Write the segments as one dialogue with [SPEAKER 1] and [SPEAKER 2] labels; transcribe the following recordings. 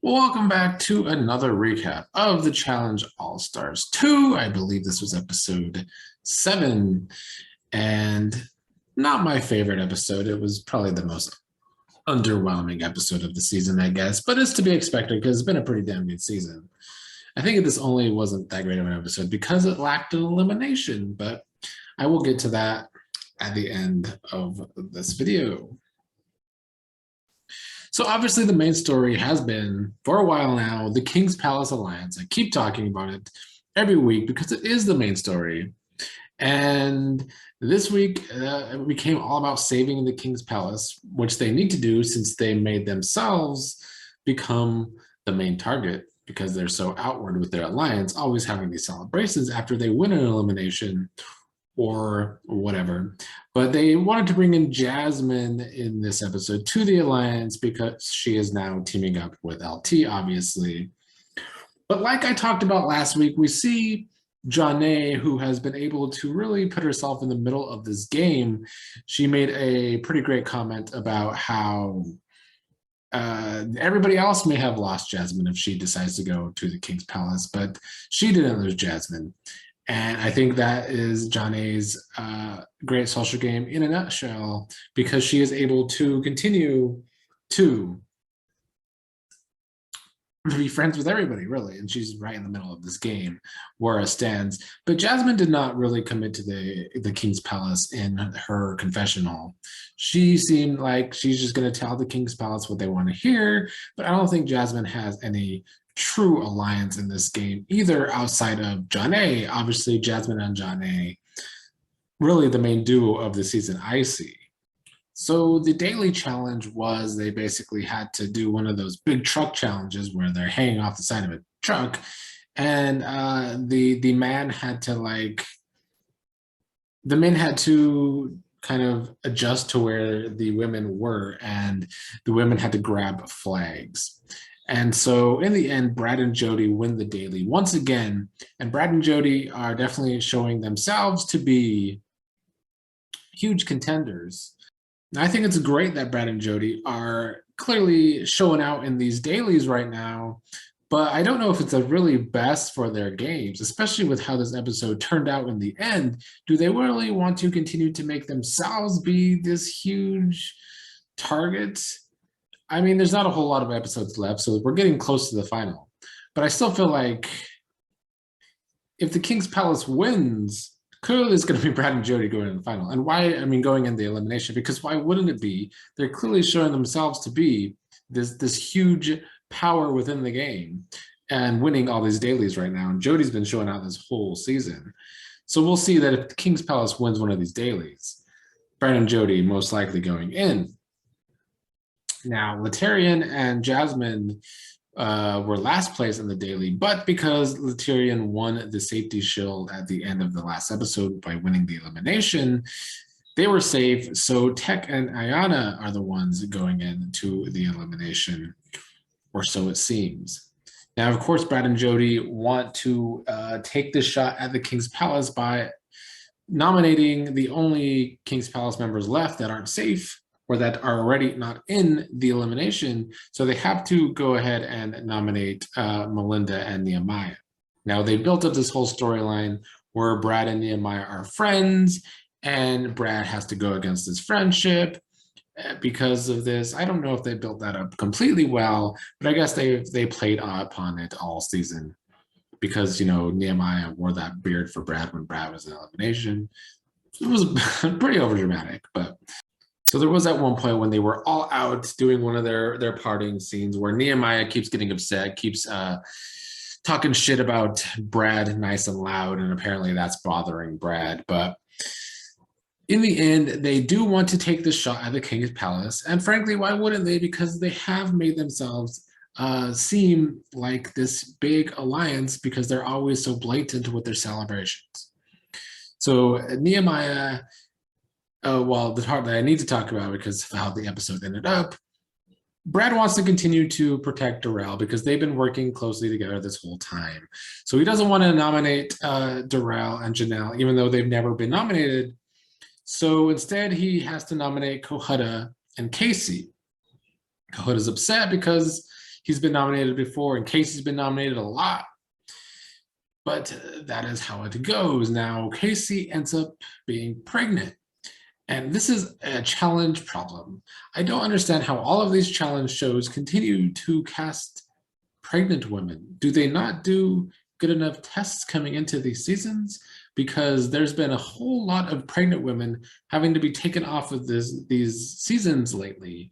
[SPEAKER 1] Welcome back to another recap of the Challenge All-Stars 2. I believe this was episode 7, and not my favorite episode. It was probably the most underwhelming episode of the season, I guess, but it's to be expected because it's been a pretty damn good season. I think this only wasn't that great of an episode because it lacked an elimination, but I will get to that at the end of this video. So obviously the main story has been, for a while now, the King's Palace Alliance. I keep talking about it every week because it is the main story. And this week, it became all about saving the King's Palace, which they need to do since they made themselves become the main target because they're so outward with their alliance, always having these celebrations after they win an elimination or whatever. But they wanted to bring in Jasmine in this episode to the alliance because she is now teaming up with LT, obviously. But like I talked about last week, we see Janae, who has been able to really put herself in the middle of this game. She made a pretty great comment about how everybody else may have lost Jasmine if she decides to go to the King's Palace, but she didn't lose Jasmine. And I think that is Janae's great social game in a nutshell, because she is able to continue to be friends with everybody, really. And she's right in the middle of this game where it stands. But Jasmine did not really commit to the King's Palace in her confessional. She seemed like she's just going to tell the King's Palace what they want to hear. But I don't think Jasmine has any true alliance in this game, either outside of Janae. Obviously, Jasmine and Janae, really the main duo of the season I see. So the daily challenge was they basically had to do one of those big truck challenges where they're hanging off the side of a truck, and the man had to kind of adjust to where the women were, and the women had to grab flags. And so in the end, Brad and Jody win the daily once again, and Brad and Jody are definitely showing themselves to be huge contenders. I think it's great that Brad and Jody are clearly showing out in these dailies right now, but I don't know if it's a really best for their games, especially with how this episode turned out in the end. Do they really want to continue to make themselves be this huge target? I mean, there's not a whole lot of episodes left, so we're getting close to the final. But I still feel like if the King's Palace wins, clearly it's going to be Brad and Jody going in the final. And why? I mean, going in the elimination, because why wouldn't it be? They're clearly showing themselves to be this huge power within the game and winning all these dailies right now. And Jody's been showing out this whole season. So we'll see that if the King's Palace wins one of these dailies, Brad and Jody most likely going in. Now, Laterrian and Jasmine were last place in the daily, but because Laterrian won the safety shield at the end of the last episode by winning the elimination, they were safe. So Tech and Ayana are the ones going into the elimination, or so it seems. Now, of course, Brad and Jody want to take this shot at the King's Palace by nominating the only King's Palace members left that aren't safe, or that are already not in the elimination. So they have to go ahead and nominate Melinda and Nehemiah. Now, they built up this whole storyline where Brad and Nehemiah are friends, and Brad has to go against his friendship because of this. I don't know if they built that up completely well, but I guess they played upon it all season because, you know, Nehemiah wore that beard for Brad when Brad was in elimination. It was pretty overdramatic, but so there was at one point when they were all out doing one of their partying scenes where Nehemiah keeps getting upset, keeps talking shit about Brad nice and loud, and apparently that's bothering Brad. But in the end, they do want to take the shot at the King's Palace. And frankly, why wouldn't they? Because they have made themselves seem like this big alliance because they're always so blatant with their celebrations. So Nehemiah... well, the part that I need to talk about because of how the episode ended up, Brad wants to continue to protect Darrell because they've been working closely together this whole time. So he doesn't want to nominate Darrell and Janelle, even though they've never been nominated. So instead, he has to nominate Cohutta and Casey. Cohutta's upset because He's been nominated before, and Casey's been nominated a lot. But that is how it goes. Now, Casey ends up being pregnant. And this is a challenge problem. I don't understand how all of these challenge shows continue to cast pregnant women. Do they not do good enough tests coming into these seasons? Because there's been a whole lot of pregnant women having to be taken off of these seasons lately,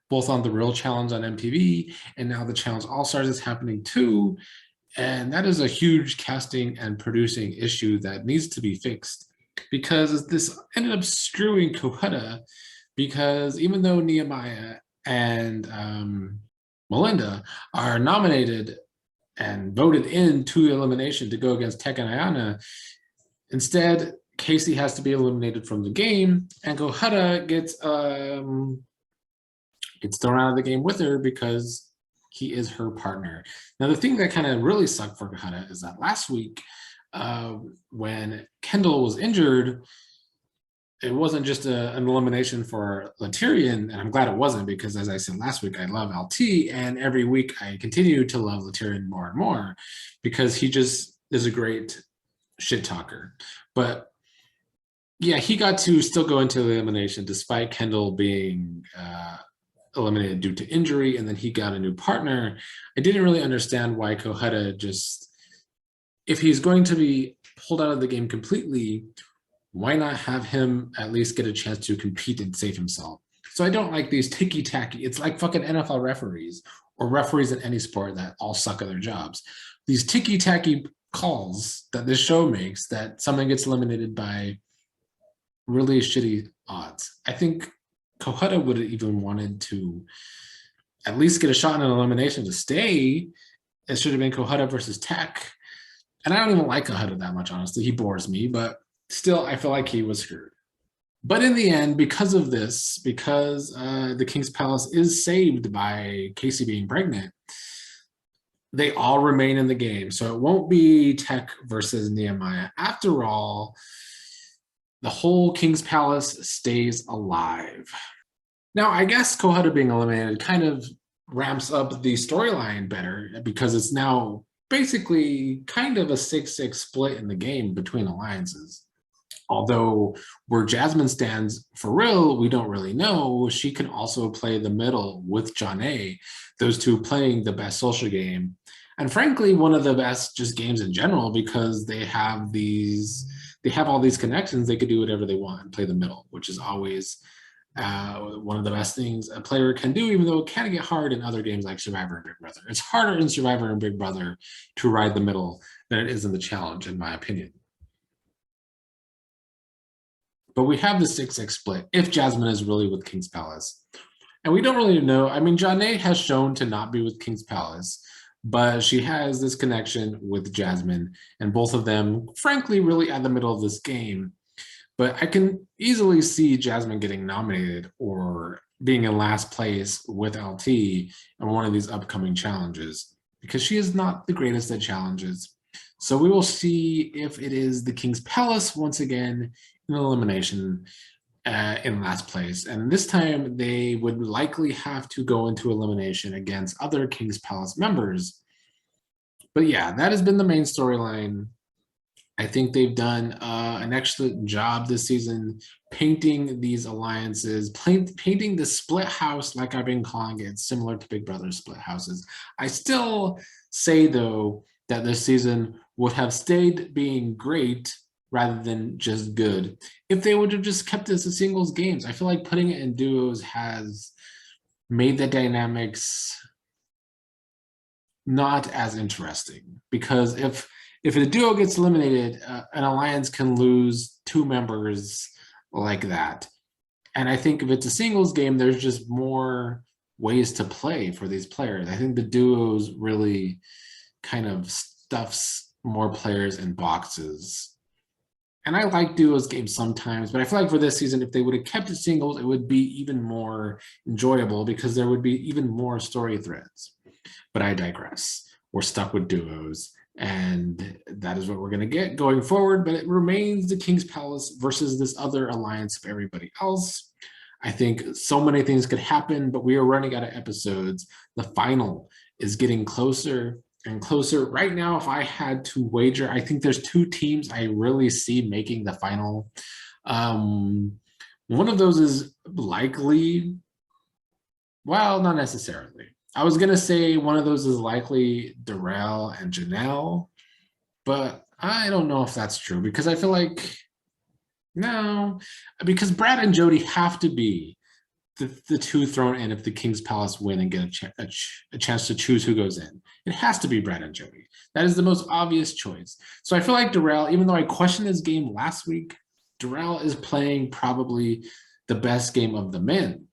[SPEAKER 1] both on the Real Challenge on MTV, and now the Challenge All Stars is happening too. And that is a huge casting and producing issue that needs to be fixed, because this ended up screwing Cohutta, because even though Nehemiah and Melinda are nominated and voted into elimination to go against Tek and Ayanna, instead Casey has to be eliminated from the game, and Cohutta gets thrown out of the game with her because he is her partner. Now, the thing that kind of really sucked for Cohutta is that last week, when Kendall was injured, it wasn't just an elimination for Laterrian, and I'm glad it wasn't, because as I said last week, I love LT, and every week I continue to love Laterrian more and more, because he just is a great shit talker. But yeah, he got to still go into the elimination despite Kendall being eliminated due to injury, and then he got a new partner. I didn't really understand why Cohutta just, if he's going to be pulled out of the game completely, why not have him at least get a chance to compete and save himself? So I don't like these ticky-tacky, it's like fucking NFL referees or referees in any sport that all suck at their jobs. These ticky-tacky calls that this show makes, that someone gets eliminated by really shitty odds. I think Cohutta would have even wanted to at least get a shot in an elimination to stay. It should have been Cohutta versus Tek. And I don't even like Cohutta that much, honestly. He bores me, but still, I feel like he was screwed. But in the end, because of this, because the King's Palace is saved by Casey being pregnant, they all remain in the game. So it won't be Tek versus Nehemiah. After all, the whole King's Palace stays alive. Now, I guess Cohutta being eliminated kind of ramps up the storyline better, because it's now basically kind of a 6-6 split in the game between alliances. Although where Jasmine stands for real, we don't really know. She can also play the middle with Jonna, those two playing the best social game. And frankly, one of the best just games in general, because they have all these connections. They could do whatever they want and play the middle, which is always one of the best things a player can do, even though it can get hard in other games like Survivor and Big Brother. It's harder in Survivor and Big Brother to ride the middle than it is in the challenge, in my opinion. But we have the 6-6 split if Jasmine is really with King's Palace. And we don't really know. I mean, Jonna has shown to not be with King's Palace, but she has this connection with Jasmine, and both of them, frankly, really at the middle of this game. But I can easily see Jasmine getting nominated or being in last place with LT in one of these upcoming challenges, because she is not the greatest at challenges. So we will see if it is the King's Palace once again in elimination in last place. And this time they would likely have to go into elimination against other King's Palace members. But yeah, that has been the main storyline. I think they've done an excellent job this season painting these alliances, painting the split house like I've been calling it, similar to Big Brother split houses. I still say, though, that this season would have stayed being great rather than just good if they would have just kept this as singles games. I feel like putting it in duos has made the dynamics not as interesting, because if a duo gets eliminated, an alliance can lose 2 members like that. And I think if it's a singles game, there's just more ways to play for these players. I think the duos really kind of stuffs more players in boxes. And I like duos games sometimes, but I feel like for this season, if they would have kept it singles, it would be even more enjoyable, because there would be even more story threads. But I digress. We're stuck with duos, and that is what we're going to get going forward. But it remains the King's Palace versus this other alliance of everybody else. I think so many things could happen, but we are running out of episodes. The final is getting closer and closer. Right now, if I had to wager, I think there's two teams I really see making the final. Um, one of those is likely, well, not necessarily. I was gonna say one of those is likely Darrell and Janelle, but I don't know if that's true because I feel like no, because Brad and Jody have to be the two thrown in if the King's Palace win and get a chance to choose who goes in. It has to be Brad and Jody. That is the most obvious choice. So I feel like Darrell, even though I questioned his game last week, Darrell is playing probably the best game of the men.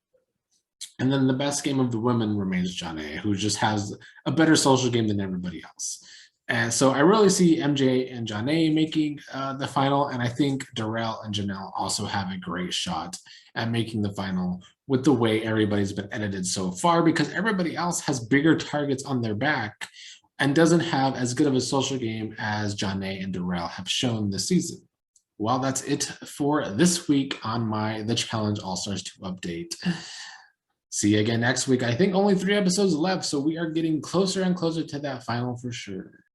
[SPEAKER 1] And then the best game of the women remains Janae, who just has a better social game than everybody else. And so I really see MJ and Janae making the final. And I think Darrell and Janelle also have a great shot at making the final with the way everybody's been edited so far, because everybody else has bigger targets on their back and doesn't have as good of a social game as Janae and Darrell have shown this season. Well, that's it for this week on my The Challenge All-Stars 2 update. See you again next week. I think only 3 episodes left, so we are getting closer and closer to that final for sure.